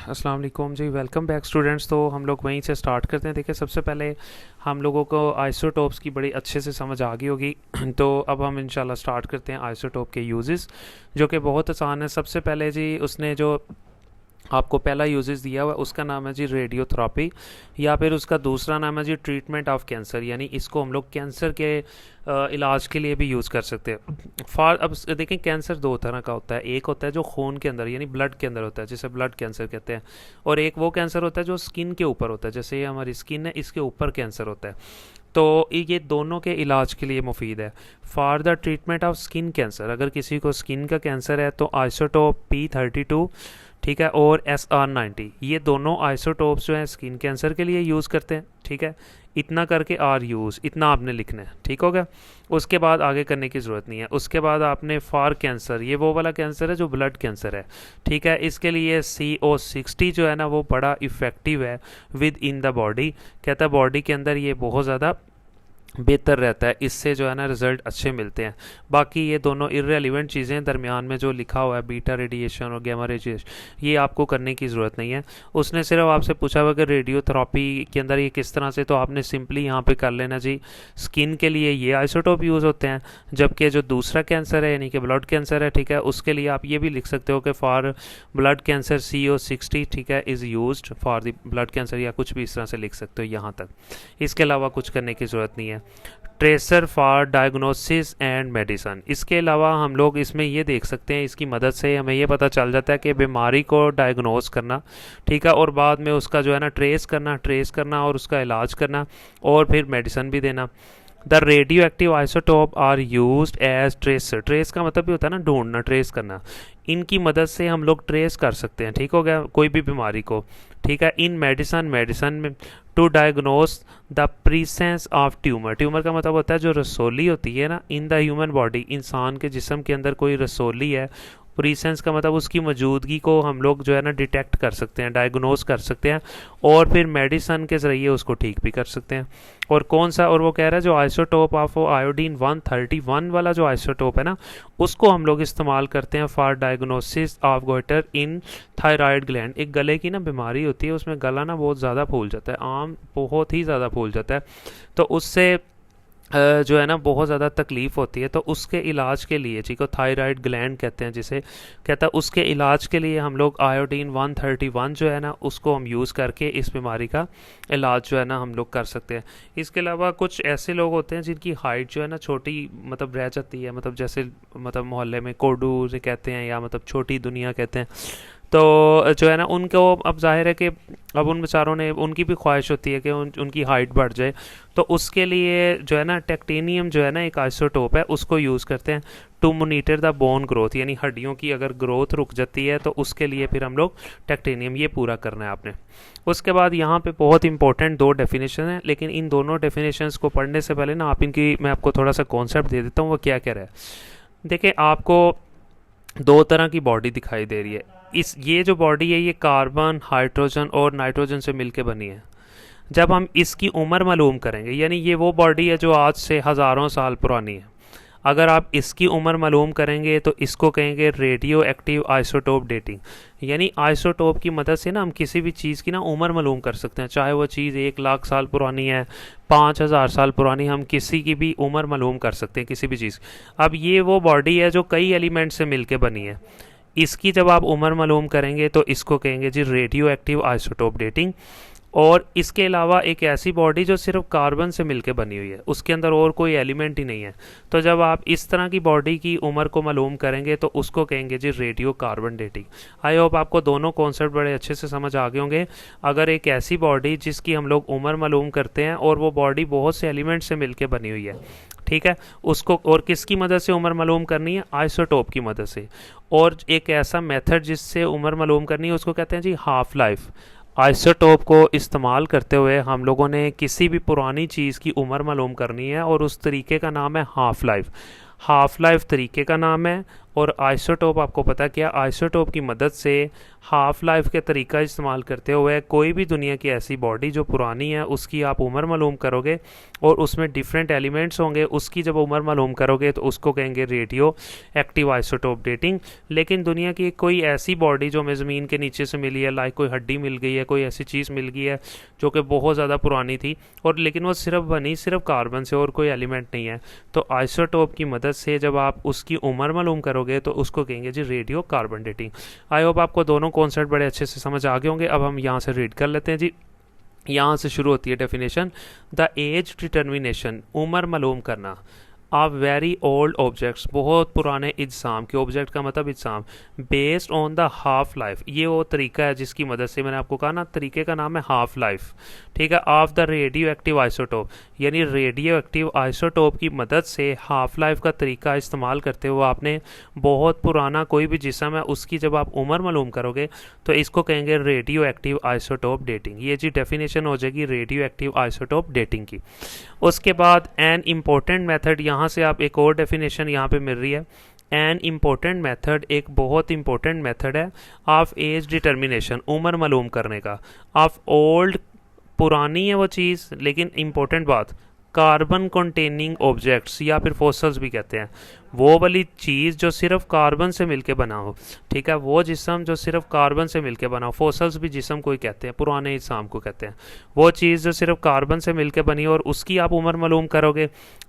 अस्सलाम वालेकुम जी। Welcome back students. तो हम लोग वहीं से स्टार्ट करते हैं। देखिए, सबसे पहले हम लोगों को आइसोटोप्स की बड़ी अच्छे से समझ आ गई होगी। तो अब हम इंशाल्लाह स्टार्ट करते हैं आइसोटोप के यूजेस, जो कि बहुत आसान है। सबसे पहले जी उसने जो आपको पहला यूजेस दिया हुआ उसका नाम है जी रेडियोथेरेपी, या फिर उसका दूसरा नाम है जी ट्रीटमेंट ऑफ कैंसर, यानी इसको हम लोग कैंसर के इलाज के लिए भी यूज़ कर सकते हैं। अब देखें, कैंसर दो तरह का होता है। एक होता है जो खून के अंदर यानी ब्लड के अंदर होता है, जिसे ब्लड कैंसर कहते हैं, और एक वो कैंसर होता है जो स्किन के ऊपर होता है, जैसे ये हमारी स्किन है, इसके ऊपर कैंसर होता है। तो ये दोनों के इलाज के लिए मुफीद है। For the treatment of skin cancer, अगर किसी को स्किन का कैंसर है तो आइसोटोप P32, ठीक है, और SR90, ये दोनों आइसोटोप्स जो हैं स्किन कैंसर के लिए यूज़ करते हैं। ठीक है, इतना करके आर यूज़, इतना आपने लिखना है। ठीक हो गया, उसके बाद आगे करने की ज़रूरत नहीं है। उसके बाद आपने फॉर कैंसर, ये वो वाला कैंसर है जो ब्लड कैंसर है, ठीक है, इसके लिए CO60 जो है ना वो बड़ा इफ़ेक्टिव है विद इन द बॉडी। कहता है बॉडी के अंदर ये बहुत ज़्यादा बेहतर रहता है, इससे जो है ना रिज़ल्ट अच्छे मिलते हैं। बाकी ये दोनों इररेलेवेंट चीज़ें दरमियान में जो लिखा हुआ है बीटा रेडिएशन और गैमा रेडिएशन, ये आपको करने की ज़रूरत नहीं है। उसने सिर्फ आपसे पूछा हुआ कि रेडियोथेरेपी के अंदर ये किस तरह से, तो आपने सिंपली यहाँ पे कर लेना जी स्किन के लिए ये आइसोटोप यूज़ होते हैं, जबकि जो दूसरा कैंसर है यानी कि ब्लड कैंसर है, ठीक है, उसके लिए आप ये भी लिख सकते हो कि फॉर ब्लड कैंसर CO60, ठीक है, is use for the blood cancer, या कुछ भी इस तरह से लिख सकते हो यहाँ तक। इसके अलावा कुछ करने की ज़रूरत नहीं है। Tracer for diagnosis and medicine, इसके अलावा हम लोग इसमें ये देख सकते हैं, इसकी मदद से हमें ये पता चल जाता है कि बीमारी को डायग्नोस करना, ठीक है, और बाद में उसका जो है ना ट्रेस करना और उसका इलाज करना और फिर मेडिसन भी देना। The radio active isotope are use as tracer, trace का मतलब भी होता है ना ढूंढना, ट्रेस करना। इनकी मदद से हम लोग ट्रेस कर सकते हैं, ठीक हो गया, कोई भी बीमारी को। ठीक है, इन मेडिसन में to diagnose the presence of tumour, tumour का मतलब होता है जो रसोली होती है ना इन द ह्यूमन बॉडी, इंसान के जिस्म के अंदर कोई रसोली है। प्रीसेंस का मतलब उसकी मौजूदगी को हम लोग जो है ना डिटेक्ट कर सकते हैं, डायग्नोस कर सकते हैं, और फिर मेडिसन के ज़रिए उसको ठीक भी कर सकते हैं। और कौन सा, और वो कह रहा है जो आइसोटोप ऑफ आयोडीन 131 वाला जो आइसोटोप है ना, उसको हम लोग इस्तेमाल करते हैं for diagnosis of goitre in thyroid gland. एक गले की ना बीमारी होती है, उसमें गला ना बहुत ज़्यादा फूल जाता है, आम बहुत ही ज़्यादा फूल जाता है, तो उससे जो है ना बहुत ज़्यादा तकलीफ़ होती है। तो उसके इलाज के लिए, ठीक है, थायराइड ग्लैंड कहते हैं जिसे, कहता है उसके इलाज के लिए हम लोग आयोडीन 131 जो है ना उसको हम यूज़ करके इस बीमारी का इलाज जो है ना हम लोग कर सकते हैं। इसके अलावा कुछ ऐसे लोग होते हैं जिनकी हाइट जो है ना छोटी मतलब रह जाती है, मतलब जैसे मतलब मोहल्ले में कोडू से कहते हैं, या मतलब छोटी दुनिया कहते हैं, तो जो है ना उनको अब जाहिर है कि अब उन बेचारों ने, उनकी भी ख्वाहिश होती है कि उनकी हाइट बढ़ जाए, तो उसके लिए जो है ना टेक्टेनियम जो है ना एक आइसोटोप है, उसको यूज़ करते हैं to monitor the bone growth, यानी हड्डियों की अगर ग्रोथ रुक जाती है तो उसके लिए फिर हम लोग टेक्टेनियम ये पूरा करना है आपने। उसके बाद यहाँ पे बहुत इंपॉर्टेंट दो डेफिनेशन है, लेकिन इन दोनों डेफिनेशंस को पढ़ने से पहले ना आप इनकी, मैं आपको थोड़ा सा कॉन्सेप्ट दे देता हूँ वो क्या क्या है। देखिए, आपको दो तरह की बॉडी दिखाई दे रही है। ये जो बॉडी है ये कार्बन, हाइड्रोजन और नाइट्रोजन से मिलके बनी है। जब हम इसकी उम्र मालूम करेंगे, यानी ये वो बॉडी है जो आज से हज़ारों साल पुरानी है, अगर आप इसकी उम्र मालूम करेंगे तो इसको कहेंगे रेडियो एक्टिव आइसोटोप डेटिंग। यानी आइसोटोप की मदद से ना हम किसी भी चीज़ की ना उम्र मालूम कर सकते हैं, चाहे वो चीज़ 1 लाख साल पुरानी है, 5,000 साल पुरानी, हम किसी की भी उम्र मालूम कर सकते हैं किसी भी चीज़। अब ये वो बॉडी है जो कई एलिमेंट से मिलके बनी है, इसकी जब आप उम्र मालूम करेंगे तो इसको कहेंगे जी रेडियो एक्टिव आइसोटोप डेटिंग। और इसके अलावा एक ऐसी बॉडी जो सिर्फ कार्बन से मिलकर बनी हुई है, उसके अंदर और कोई एलिमेंट ही नहीं है, तो जब आप इस तरह की बॉडी की उम्र को मालूम करेंगे तो उसको कहेंगे जी radio carbon dating. I hope आपको दोनों कॉन्सेप्ट बड़े अच्छे से समझ आ गए होंगे। अगर एक ऐसी बॉडी जिसकी हम लोग उम्र मालूम करते हैं और वो बॉडी बहुत से एलिमेंट से मिलकर बनी हुई है, ठीक है, उसको और किसकी मदद से उम्र मालूम करनी है, आइसोटोप की मदद से। और एक ऐसा मेथड जिससे उम्र मालूम करनी है उसको कहते हैं जी हाफ लाइफ। आइसोटोप को इस्तेमाल करते हुए हम लोगों ने किसी भी पुरानी चीज़ की उम्र मालूम करनी है और उस तरीके का नाम है हाफ लाइफ। हाफ लाइफ तरीके का नाम है और आइसोटोप आपको पता क्या, आइसोटोप की मदद से हाफ लाइफ के तरीका इस्तेमाल करते हुए कोई भी दुनिया की ऐसी बॉडी जो पुरानी है उसकी आप उम्र मालूम करोगे और उसमें डिफरेंट एलिमेंट्स होंगे, उसकी जब उम्र मालूम करोगे तो उसको कहेंगे रेडियो एक्टिव आइसोटोप डेटिंग। लेकिन दुनिया की कोई ऐसी बॉडी जो हमें ज़मीन के नीचे से मिली है, लाइक कोई हड्डी मिल गई है, कोई ऐसी चीज़ मिल गई है जो कि बहुत ज़्यादा पुरानी थी और लेकिन वो सिर्फ बनी सिर्फ कार्बन से और कोई एलिमेंट नहीं है, तो आइसोटोप की मदद से जब आप उसकी उम्र मालूम करोगे तो उसको कहेंगे जी radio carbon dating. I hope आपको दोनों कॉन्सेप्ट बड़े अच्छे से समझ आ गए होंगे। अब हम यहाँ से रीड कर लेते हैं जी। यहाँ से शुरू होती है डेफिनेशन, द एज डिटर्मिनेशन, उम्र मालूम करना, ऑफ वेरी ओल्ड ऑब्जेक्ट्स, बहुत पुराने इज्साम के, ऑब्जेक्ट का मतलब इज्साम, based on the half life, ये वो तरीका है जिसकी मदद से, मैंने आपको कहा ना तरीके का नाम है हाफ लाइफ, ठीक है, of the radio active isotope, यानी रेडियो एक्टिव आइसोटोप की मदद से हाफ लाइफ का तरीका इस्तेमाल करते हुए आपने बहुत पुराना कोई भी जिस्म है उसकी जब आप उम्र मालूम करोगे तो इसको कहेंगे रेडियो एक्टिव आइसोटोप डेटिंग। ये जी डेफिनेशन हो जाएगी रेडियो एक्टिव आइसोटोप डेटिंग की। उसके बाद एन इम्पोर्टेंट मेथड, यहाँ से आप एक और डेफिनेशन यहाँ पे मिल रही है। एन इम्पोर्टेंट मेथड एक बहुत इंपॉर्टेंट मेथड है ऑफ एज डिटर्मिनेशन, उम्र मालूम करने का, ऑफ ओल्ड, पुरानी है वो चीज़ लेकिन इम्पोर्टेंट बात, कार्बन कंटेनिंग ऑब्जेक्ट्स या फिर फॉसल्स भी कहते हैं, वो वाली चीज़ जो सिर्फ कार्बन से मिलके बना हो, ठीक है, वो जिस्म जो सिर्फ कार्बन से मिलके बना हो, फॉसल्स भी जिस्म को ही कहते हैं, पुराने इज्साम को कहते हैं, वो चीज़ जो सिर्फ कार्बन से मिलके बनी हो और उसकी आप उम्र मालूम करोगे,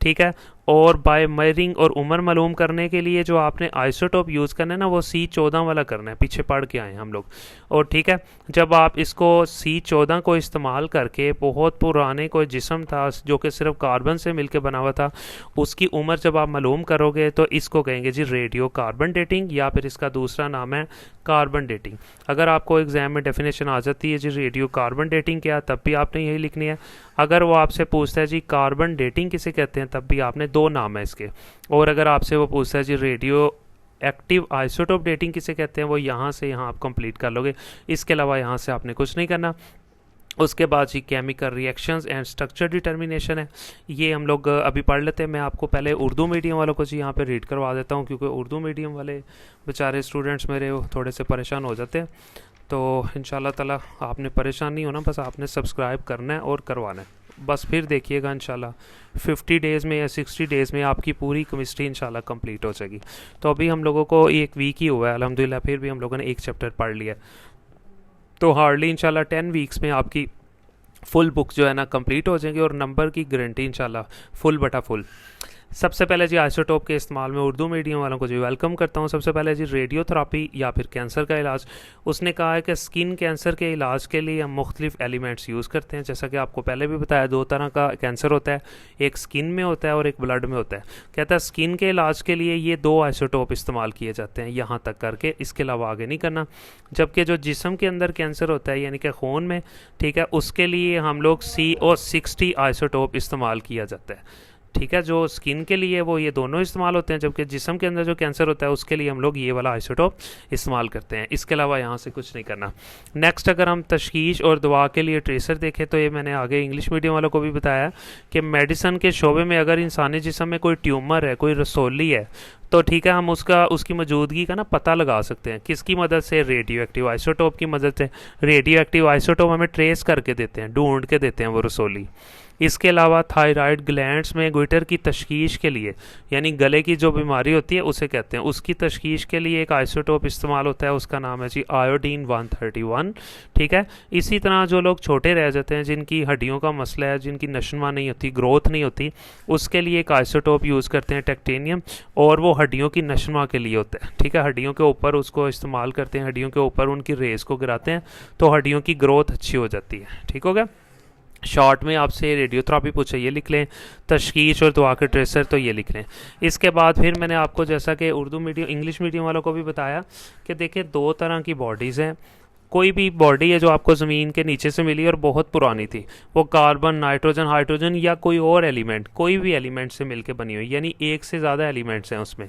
ठीक है। और बाय मेजरिंग, और उम्र मालूम करने के लिए जो आपने आइसोटोप यूज़ करना है ना वो C14 वाला करना है, पीछे पढ़ के आए हम लोग। और ठीक है, जब आप इसको C14 को इस्तेमाल करके बहुत पुराने कोई जिस्म था जो कि सिर्फ कार्बन से मिलके बना हुआ था, उसकी उम्र जब आप मालूम करोगे तो इसको कहेंगे जी रेडियो कार्बन डेटिंग, या फिर इसका दूसरा नाम है कार्बन डेटिंग। अगर आपको एग्जाम में डेफिनेशन आ जाती है जी रेडियो कार्बन डेटिंग क्या, तब भी आपने यही लिखनी है। अगर वो आपसे पूछता है जी कार्बन डेटिंग किसे कहते हैं, तब भी आपने दो नाम है इसके। और अगर आपसे वो पूछता है जी रेडियो एक्टिव आइसोटोप डेटिंग किसे कहते हैं, वो यहाँ से यहाँ आप कंप्लीट कर लोगे, इसके अलावा यहाँ से आपने कुछ नहीं करना। उसके बाद जी chemical reactions and structure determination है, ये हम लोग अभी पढ़ लेते हैं। मैं आपको पहले उर्दू मीडियम वालों को जी यहाँ पे रीड करवा देता हूँ, क्योंकि उर्दू मीडियम वाले बेचारे स्टूडेंट्स मेरे थोड़े से परेशान हो जाते हैं। तो इंशाल्लाह ताला आपने परेशान नहीं होना, बस आपने सब्सक्राइब करना है और करवाना है, बस फिर देखिएगा इंशाल्लाह 50 डेज़ में या 60 डेज़ में आपकी पूरी केमिस्ट्री इंशाल्लाह कंप्लीट हो जाएगी। तो अभी हम लोगों को एक वीक ही हुआ है अल्हम्दुलिल्लाह, फिर भी हम लोगों ने एक चैप्टर पढ़ लिया, तो हार्डली इंशाल्लाह 10 वीक्स में आपकी फुल बुक जो है ना कंप्लीट हो जाएंगी और नंबर की गारंटी इंशाल्लाह फुल बटा फुल। सबसे पहले जी आइसोटोप के इस्तेमाल में उर्दू मीडियम वालों को जी वेलकम करता हूँ। सबसे पहले जी रेडियोथेरापी या फिर कैंसर का इलाज, उसने कहा है कि स्किन कैंसर के इलाज के लिए हम मुख्तलिफ एलिमेंट्स यूज़ करते हैं। जैसा कि आपको पहले भी बताया, दो तरह का कैंसर होता है, एक स्किन में होता है और एक ब्लड में होता है। कहता है स्किन के इलाज के लिए ये दो आइसोटोप इस्तेमाल किए जाते हैं, यहाँ तक करके, इसके अलावा आगे नहीं करना। जबकि जो जिस्म के अंदर कैंसर होता है यानी कि खून में, ठीक है, उसके लिए हम लोग CO60 आइसोटोप इस्तेमाल किया जाता है, ठीक है। जो स्किन के लिए वो ये दोनों इस्तेमाल होते हैं, जबकि जिस्म के अंदर जो कैंसर होता है उसके लिए हम लोग ये वाला आइसोटोप इस्तेमाल करते हैं। इसके अलावा यहाँ से कुछ नहीं करना। नेक्स्ट, अगर हम तशखीस और दवा के लिए ट्रेसर देखें तो ये मैंने आगे इंग्लिश मीडियम वालों को भी बताया कि मेडिसन के शोबे में अगर इंसानी जिस्म में कोई ट्यूमर है, कोई रसोली है, तो ठीक है, हम उसकी मौजूदगी का ना पता लगा सकते हैं। किसकी मदद से? रेडियो एक्टिव आइसोटोप की मदद से। रेडियो एक्टिव आइसोटोप हमें ट्रेस करके देते हैं, ढूंढ के देते हैं वो रसोली। इसके अलावा थायराइड ग्लैंड्स में गोइटर की तशखीस के लिए, यानी गले की जो बीमारी होती है उसे कहते हैं, उसकी तशखीस के लिए एक आइसोटोप इस्तेमाल होता है, उसका नाम है जी आयोडीन 131, ठीक है। इसी तरह जो लोग छोटे रह जाते हैं, जिनकी हड्डियों का मसला है, जिनकी नशनुमा नहीं होती, ग्रोथ नहीं होती, उसके लिए एक आइसोटोप यूज़ करते हैं टेक्टेनियम, और वो हड्डियों की नशनुमा के लिए होता है, ठीक है। हड्डियों के ऊपर उसको इस्तेमाल करते हैं, हड्डियों के ऊपर उनकी रेस को गिराते हैं तो हड्डियों की ग्रोथ अच्छी हो जाती है, ठीक हो गया। शॉर्ट में आपसे रेडियोथेरापी पूछे, ये लिख लें। तशखीस और दुआ के ट्रेसर, तो ये लिख लें। इसके बाद फिर मैंने आपको, जैसा कि उर्दू मीडियम इंग्लिश मीडियम वालों को भी बताया, कि देखिए दो तरह की बॉडीज़ हैं। कोई भी बॉडी है जो आपको ज़मीन के नीचे से मिली और बहुत पुरानी थी, वो कार्बन, नाइट्रोजन, हाइड्रोजन या कोई और एलिमेंट, कोई भी एलिमेंट से मिलके बनी हुई, यानी एक से ज़्यादा एलिमेंट्स हैं उसमें,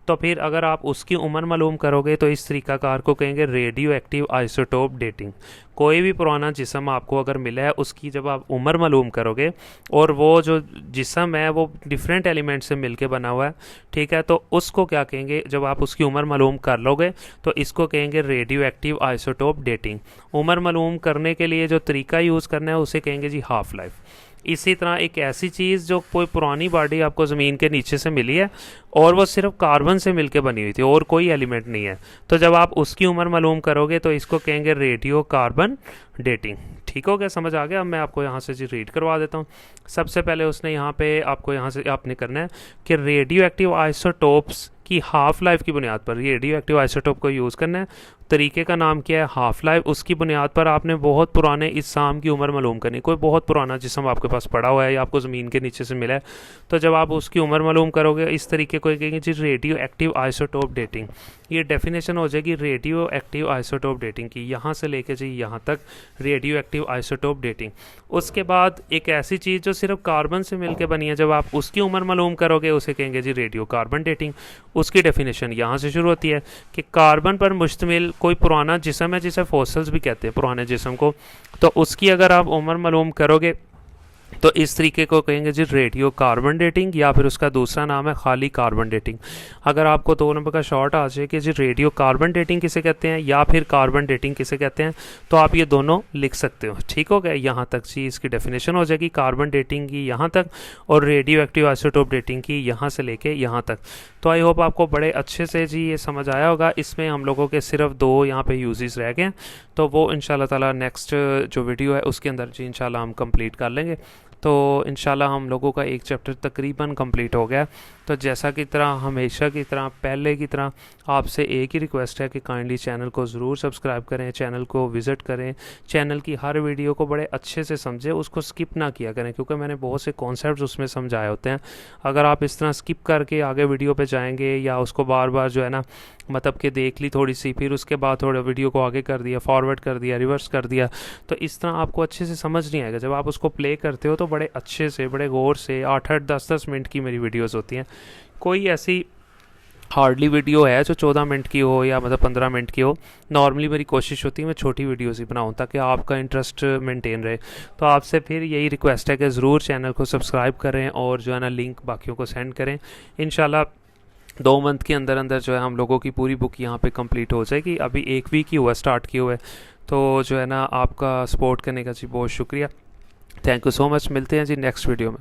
तो फिर अगर आप उसकी उम्र मालूम करोगे तो इस तरीक़ाकार को कहेंगे रेडियो एक्टिव आइसोटोप डेटिंग। कोई भी पुराना जिस्म आपको अगर मिला है उसकी जब आप उम्र मालूम करोगे और वो जो जिस्म है वो डिफरेंट एलिमेंट से मिलके बना हुआ है, ठीक है, तो उसको क्या कहेंगे, जब आप उसकी उम्र मालूम कर लोगे तो इसको कहेंगे रेडियो एक्टिव आइसोटोप डेटिंग। उम्र मालूम करने के लिए जो तरीका यूज़ करना है उसे कहेंगे जी हाफ़ लाइफ। इसी तरह एक ऐसी चीज़ जो कोई पुरानी बॉडी आपको ज़मीन के नीचे से मिली है और वो सिर्फ कार्बन से मिलके बनी हुई थी और कोई एलिमेंट नहीं है, तो जब आप उसकी उम्र मालूम करोगे तो इसको कहेंगे रेडियो कार्बन डेटिंग। ठीक हो गया, समझ आ गया। अब मैं आपको यहाँ से जी रीड करवा देता हूँ। सबसे पहले उसने यहाँ पे आपको यहाँ से आपने करना है कि रेडियो एक्टिव आइसोटोप्स की हाफ़ लाइफ की बुनियाद पर रेडियो एक्टिव आइसोटोप को यूज़ करना है। तरीके का नाम क्या है, हाफ़ लाइफ। उसकी बुनियाद पर आपने बहुत पुराने इस्साम की उम्र मालूम करनी। कोई बहुत पुराना जिस्म आपके पास पड़ा हुआ है या आपको ज़मीन के नीचे से मिला है, तो जब आप उसकी उम्र मालूम करोगे इस तरीके को कहेंगे जी रेडियो एक्टिव आइसोटोप डेटिंग। ये डेफिनेशन हो जाएगी रेडियो एक्टिव आइसोटोप डेटिंग की, यहाँ से लेके जी यहाँ तक रेडियो एक्टिव आइसोटोप डेटिंग। उसके बाद एक ऐसी चीज़ जो सिर्फ कार्बन से मिलकर बनी है, जब आप उसकी उम्र मालूम करोगे उसे कहेंगे जी रेडियो कार्बन डेटिंग। उसकी डेफिनेशन यहाँ से शुरू होती है कि कार्बन पर मुश्तमिल कोई पुराना जिस्म है जिसे फॉसिल्स भी कहते हैं पुराने जिस्म को, तो उसकी अगर आप उम्र मालूम करोगे तो इस तरीके को कहेंगे जी रेडियो कार्बन डेटिंग, या फिर उसका दूसरा नाम है खाली कार्बन डेटिंग। अगर आपको 2 नंबर का शॉर्ट आ जाए कि जी रेडियो कार्बन डेटिंग किसे कहते हैं या फिर कार्बन डेटिंग किसे कहते हैं, तो आप ये दोनों लिख सकते हो। ठीक हो गया, यहाँ तक जी इसकी डेफिनेशन हो जाएगी कार्बन डेटिंग की यहाँ तक और रेडियो एक्टिव आइसोटोप डेटिंग की यहाँ से लेके यहाँ तक। तो आई होप आपको बड़े अच्छे से जी ये समझ आया होगा। इसमें हम लोगों के सिर्फ 2 यहाँ पे यूजेस रह गए हैं, तो वो इंशाल्लाह ताला नेक्स्ट जो वीडियो है उसके अंदर जी इंशाल्लाह हम कंप्लीट कर लेंगे। तो इंशाल्लाह हम लोगों का एक चैप्टर तकरीबन कंप्लीट हो गया। तो जैसा की तरह हमेशा की तरह पहले की तरह आपसे एक ही रिक्वेस्ट है कि काइंडली चैनल को ज़रूर सब्सक्राइब करें, चैनल को विज़िट करें, चैनल की हर वीडियो को बड़े अच्छे से समझें, उसको स्किप ना किया करें, क्योंकि मैंने बहुत से कॉन्सेप्ट्स उसमें समझाए होते हैं। अगर आप इस तरह स्किप करके आगे वीडियो पे जाएंगे या उसको बार बार जो है ना मतलब कि देख ली थोड़ी सी, फिर उसके बाद थोड़ा वीडियो को आगे कर दिया, फॉरवर्ड कर दिया, रिवर्स कर दिया, तो इस तरह आपको अच्छे से समझ नहीं आएगा। जब आप उसको प्ले करते हो तो बड़े अच्छे से बड़े गौर से 8-8 10-10 मिनट की मेरी वीडियोस होती हैं। कोई ऐसी हार्डली वीडियो है जो 14 मिनट की हो या मतलब 15 मिनट की हो। नॉर्मली मेरी कोशिश होती है मैं छोटी वीडियोस ही बनाऊं ताकि आपका इंटरेस्ट मेंटेन रहे। तो आपसे फिर यही रिक्वेस्ट है कि ज़रूर चैनल को सब्सक्राइब करें और जो है ना लिंक बाकियों को सेंड करें। इंशाल्लाह 2 मंथ के अंदर अंदर जो है हम लोगों की पूरी बुक यहाँ पे कंप्लीट हो जाएगी। अभी 1 वीक ही हुआ स्टार्ट किए हुए, तो जो है ना आपका सपोर्ट करने का जी बहुत शुक्रिया। Thank you so much. मिलते हैं जी नेक्स्ट वीडियो में।